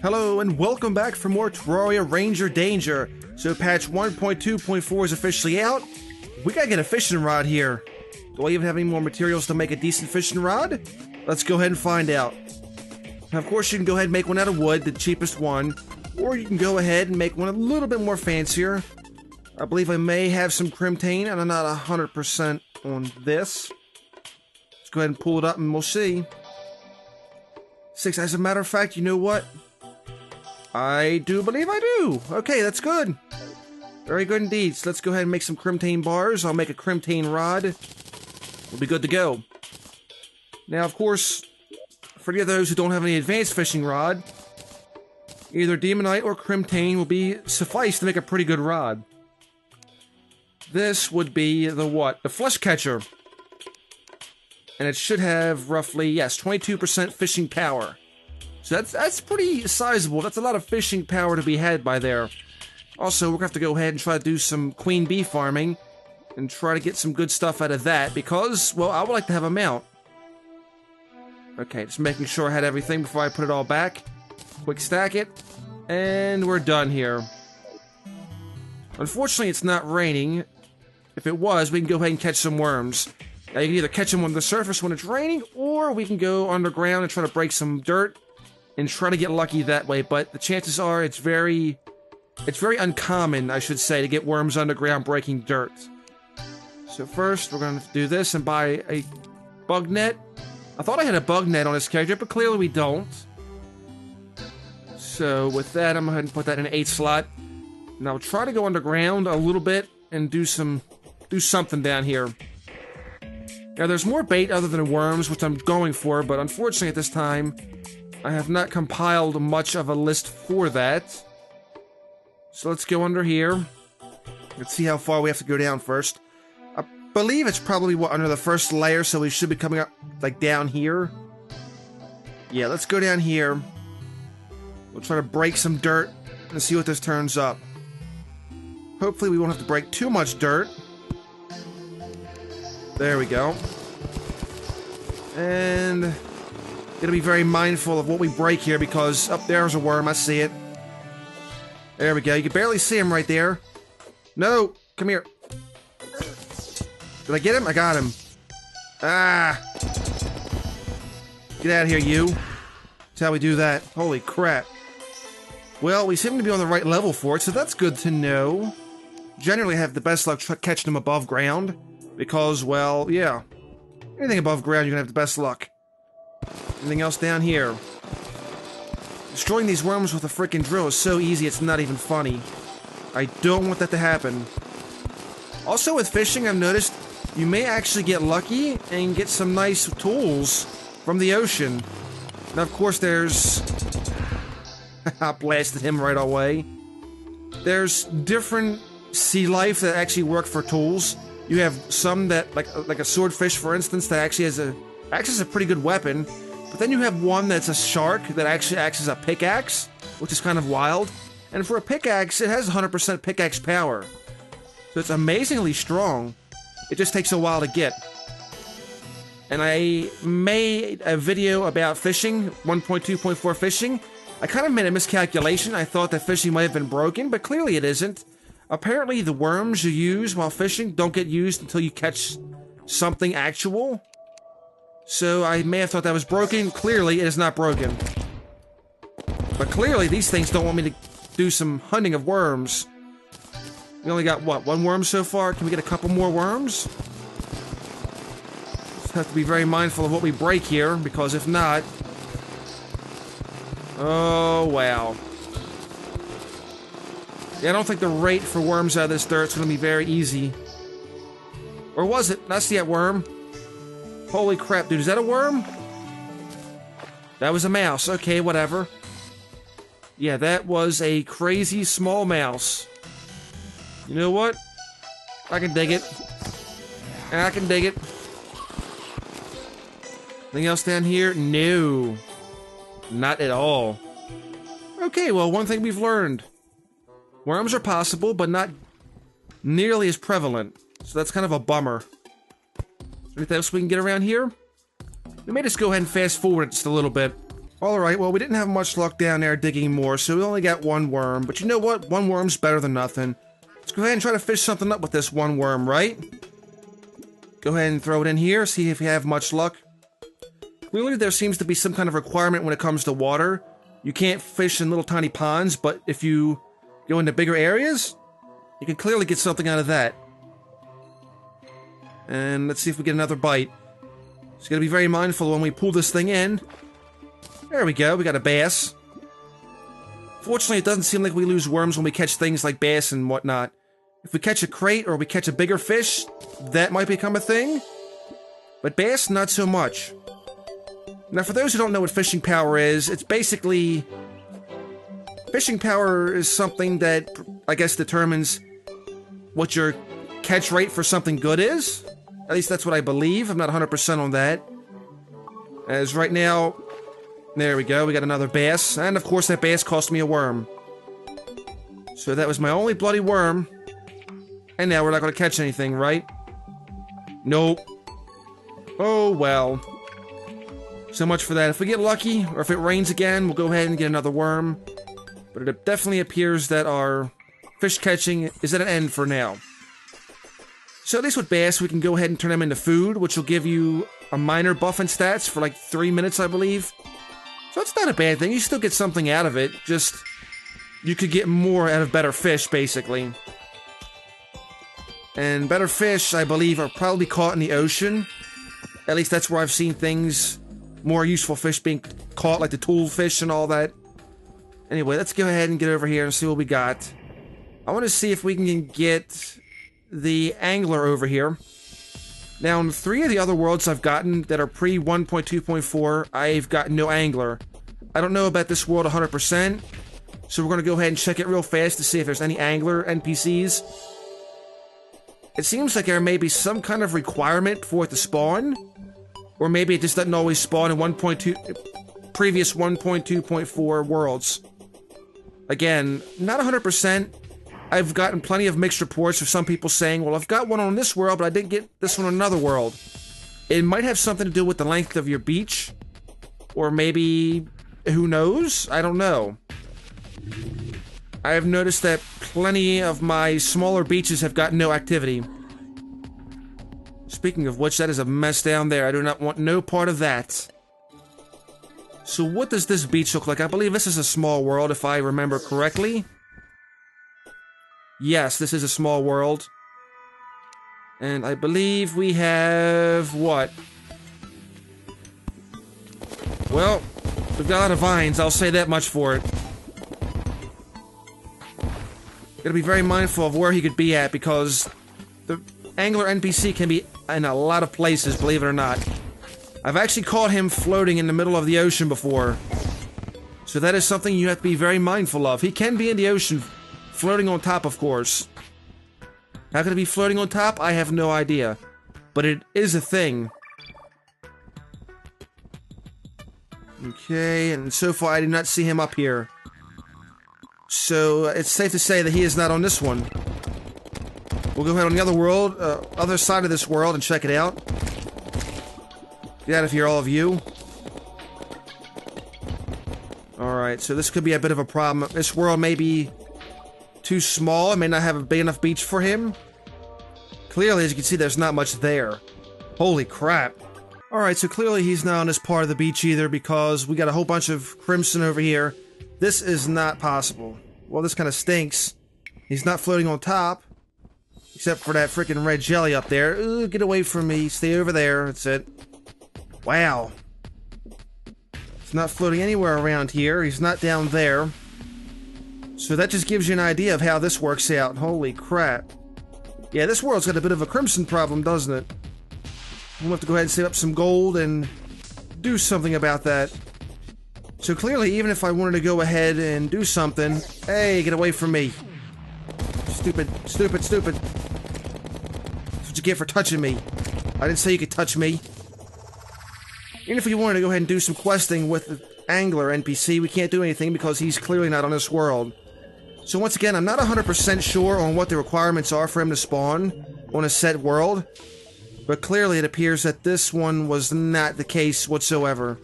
Hello and welcome back for more Terraria Ranger Danger. So patch 1.2.4 is officially out. We gotta get a fishing rod here. Do I even have any more materials to make a decent fishing rod? Let's go ahead and find out. Now, of course, you can go ahead and make one out of wood, the cheapest one. Or you can go ahead and make one a little bit more fancier. I believe I may have some crimtane, and I'm not 100% on this. Let's go ahead and pull it up and we'll see. 6, as a matter of fact, you know what? I do believe I do. Okay, that's good. Very good indeed. So let's go ahead and make some crimtane bars. I'll make a crimtane rod. We'll be good to go. Now, of course, for any of those who don't have any advanced fishing rod, either demonite or crimtane will be suffice to make a pretty good rod. This would be the what? The flesh catcher. And it should have roughly, yes, 22% fishing power. So that's pretty sizable. That's a lot of fishing power to be had by there. Also, we're gonna have to go ahead and try to do some queen bee farming and try to get some good stuff out of that because, well, I would like to have a mount. Okay, just making sure I had everything before I put it all back. Quick stack it, and we're done here. Unfortunately, it's not raining. If it was, we can go ahead and catch some worms. Now, you can either catch them on the surface when it's raining, or we can go underground and try to break some dirt and try to get lucky that way, but the chances are it's very uncommon, I should say, to get worms underground breaking dirt. So first, we're going to do this and buy a bug net. I thought I had a bug net on this character, but clearly we don't. So with that, I'm going to go ahead and put that in an 8 slot. And I'll try to go underground a little bit and do something down here. Now, there's more bait other than worms, which I'm going for, but unfortunately at this time, I have not compiled much of a list for that. So let's go under here. Let's see how far we have to go down first. I believe it's probably under the first layer, so we should be coming up like down here. Yeah, let's go down here. We'll try to break some dirt and see what this turns up. Hopefully we won't have to break too much dirt. There we go. And gotta be very mindful of what we break here because up there's a worm, I see it. There we go, you can barely see him right there. No, come here. Did I get him? I got him. Ah! Get out of here, you. That's how we do that. Holy crap. Well, we seem to be on the right level for it, so that's good to know. Generally I have the best luck catching them above ground because, well, yeah. Anything above ground, you're gonna have the best luck. Anything else down here? Destroying these worms with a freaking drill is so easy, it's not even funny. I don't want that to happen. Also with fishing, I've noticed you may actually get lucky and get some nice tools from the ocean. Now, of course, there's... I blasted him right away. There's different sea life that actually work for tools. You have some that, like a swordfish, for instance, that actually has a pretty good weapon. But then you have one that's a shark that actually acts as a pickaxe, which is kind of wild. And for a pickaxe, it has 100% pickaxe power. So it's amazingly strong. It just takes a while to get. And I made a video about fishing, 1.2.4 fishing. I kind of made a miscalculation. I thought that fishing might have been broken, but clearly it isn't. Apparently the worms you use while fishing don't get used until you catch something actual. So I may have thought that was broken. Clearly, it is not broken. But clearly, these things don't want me to do some hunting of worms. We only got, what, 1 worm so far? Can we get a couple more worms? Just have to be very mindful of what we break here, because if not... Oh, wow. Yeah, I don't think the rate for worms out of this dirt is going to be very easy. Or was it? I see that worm. Holy crap, dude, is that a worm? That was a mouse. Okay, whatever. Yeah, that was a crazy small mouse. You know what? I can dig it. I can dig it. Anything else down here? No. Not at all. Okay, well, one thing we've learned. Worms are possible, but not nearly as prevalent. So that's kind of a bummer. Anything else we can get around here? We may just go ahead and fast forward just a little bit. Alright, well, we didn't have much luck down there digging more, so we only got one worm. But you know what? One worm's better than nothing. Let's go ahead and try to fish something up with this one worm, right? Go ahead and throw it in here, see if you have much luck. Clearly, there seems to be some kind of requirement when it comes to water. You can't fish in little tiny ponds, but if you go into bigger areas, you can clearly get something out of that. And let's see if we get another bite. Just gotta be very mindful when we pull this thing in. There we go, we got a bass. Fortunately, it doesn't seem like we lose worms when we catch things like bass and whatnot. If we catch a crate or we catch a bigger fish, that might become a thing. But bass, not so much. Now, for those who don't know what fishing power is, it's basically... Fishing power is something that, I guess, determines what your catch rate for something good is. At least that's what I believe. I'm not 100% on that. As right now... There we go, we got another bass. And, of course, that bass cost me a worm. So that was my only bloody worm. And now we're not going to catch anything, right? Nope. Oh, well. So much for that. If we get lucky, or if it rains again, we'll go ahead and get another worm. But it definitely appears that our fish catching is at an end for now. So at least with bass, we can go ahead and turn them into food, which will give you a minor buff in stats for like 3 minutes, I believe. So it's not a bad thing. You still get something out of it. Just, you could get more out of better fish, basically. And better fish, I believe, are probably caught in the ocean. At least that's where I've seen things, more useful fish being caught, like the tool fish and all that. Anyway, let's go ahead and get over here and see what we got. I want to see if we can get the angler over here. Now, in 3 of the other worlds I've gotten that are pre-1.2.4, I've got no angler. I don't know about this world 100%, so we're going to go ahead and check it real fast to see if there's any angler NPCs. It seems like there may be some kind of requirement for it to spawn, or maybe it just doesn't always spawn in previous 1.2.4 worlds. Again, not 100%. I've gotten plenty of mixed reports of some people saying, well, I've got one on this world, but I didn't get this one on another world. It might have something to do with the length of your beach. Or maybe, who knows? I don't know. I have noticed that plenty of my smaller beaches have got no activity. Speaking of which, that is a mess down there. I do not want no part of that. So what does this beach look like? I believe this is a small world, if I remember correctly. Yes, this is a small world. And I believe we have... what? Well, we've got a lot of vines, I'll say that much for it. Gotta be very mindful of where he could be at, because the angler NPC can be in a lot of places, believe it or not. I've actually caught him floating in the middle of the ocean before. So that is something you have to be very mindful of. He can be in the ocean, floating on top, of course. How could it be floating on top? I have no idea. But it is a thing. Okay, and so far I do not see him up here. So it's safe to say that he is not on this one. We'll go ahead on the other world, other side of this world, and check it out. Get out of here, all of you. Alright, so this could be a bit of a problem. This world may be too small. It may not have a big enough beach for him. Clearly, as you can see, there's not much there. Holy crap. Alright, so clearly he's not on this part of the beach either, because we got a whole bunch of crimson over here. This is not possible. Well, this kind of stinks. He's not floating on top. Except for that freaking red jelly up there. Ooh, get away from me. Stay over there. That's it. Wow. He's not floating anywhere around here. He's not down there. So that just gives you an idea of how this works out. Holy crap. Yeah, this world's got a bit of a crimson problem, doesn't it? We'll have to go ahead and save up some gold and do something about that. So clearly, even if I wanted to go ahead and do something... Hey, get away from me. Stupid, stupid, stupid. That's what you get for touching me. I didn't say you could touch me. Even if we wanted to go ahead and do some questing with the angler NPC, we can't do anything because he's clearly not on this world. So once again, I'm not 100% sure on what the requirements are for him to spawn on a set world, but clearly it appears that this one was not the case whatsoever.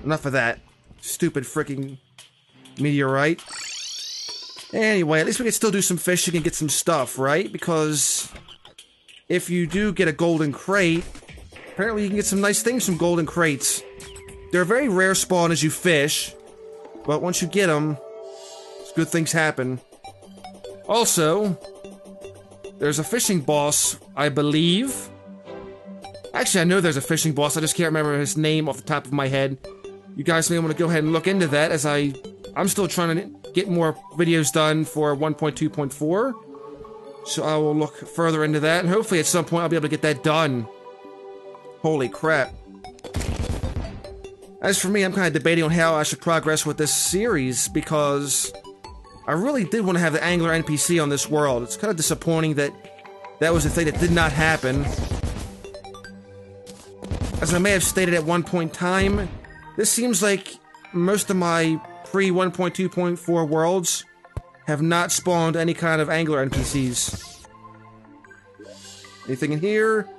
Enough of that. Stupid freaking meteorite. Anyway, at least we can still do some fishing and get some stuff, right? Because if you do get a golden crate, apparently you can get some nice things from golden crates. They're a very rare spawn as you fish, but once you get them, good things happen. Also, there's a fishing boss, I believe. Actually, I know there's a fishing boss, I just can't remember his name off the top of my head. You guys may want to go ahead and look into that, as I'm still trying to get more videos done for 1.2.4. So I will look further into that, and hopefully at some point I'll be able to get that done. Holy crap. As for me, I'm kind of debating on how I should progress with this series, because I really did want to have the angler NPC on this world. It's kind of disappointing that that was a thing that did not happen. As I may have stated at one point in time, this seems like most of my pre-1.2.4 worlds have not spawned any kind of angler NPCs. Anything in here?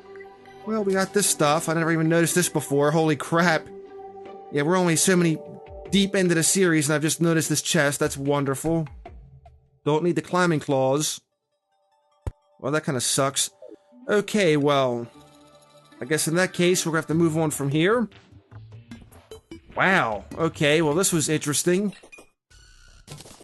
Well, we got this stuff. I never even noticed this before. Holy crap. Yeah, we're only so many deep into the series, and I've just noticed this chest. That's wonderful. Don't need the climbing claws. Well, that kind of sucks. Okay, well, I guess in that case, we're gonna have to move on from here. Wow. Okay, well, this was interesting.